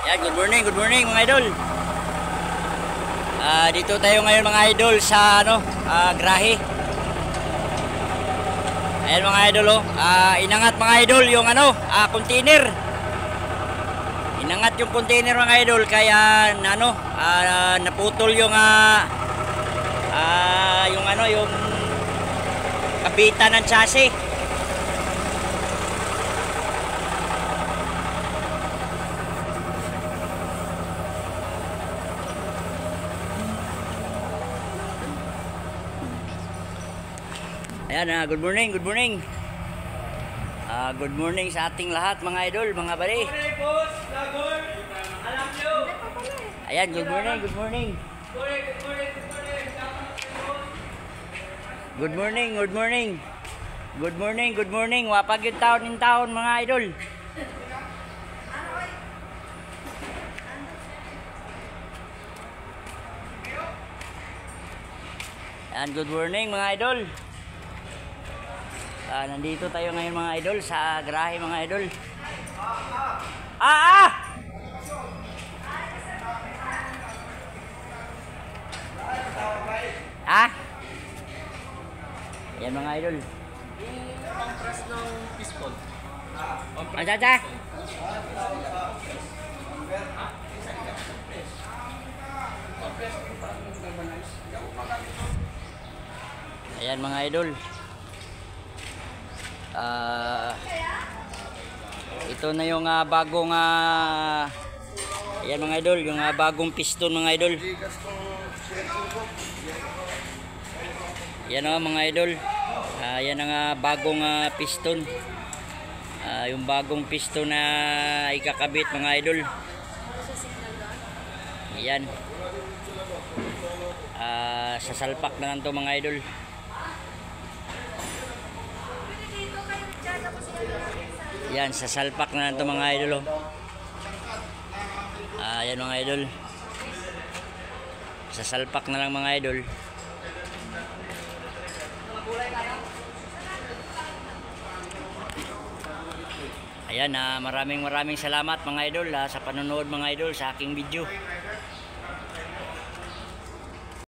Yan, good morning mga idol. Dito tayo ngayon mga idol sa Grahe. Ayan mga idol oh. Inangat mga idol yung container. Inangat yung container mga idol kaya naputol yung yung kabitan ng chassis. Ayan, good morning. Good morning sa ating lahat mga idol, mga bari. Ayan, good morning. Good morning. Wapag yung taon mga idol. Ayan, good morning mga idol. Nandito tayo ngayon mga idol sa Grahe mga idol. Ayan mga idol. Pang-press ng piston. Ayan mga idol. Ito na yung bagong ayan mga idol, yung bagong piston mga idol. Yan mga idol. Yan ang bagong piston. Yung bagong piston na ikakabit mga idol. Yan. Sasalpak na lang to mga idol. Yan, sasalpak na lang to mga idol. Yan mga idol. Sasalpak na lang mga idol. Ayan, maraming salamat mga idol sa panonood mga idol sa aking video.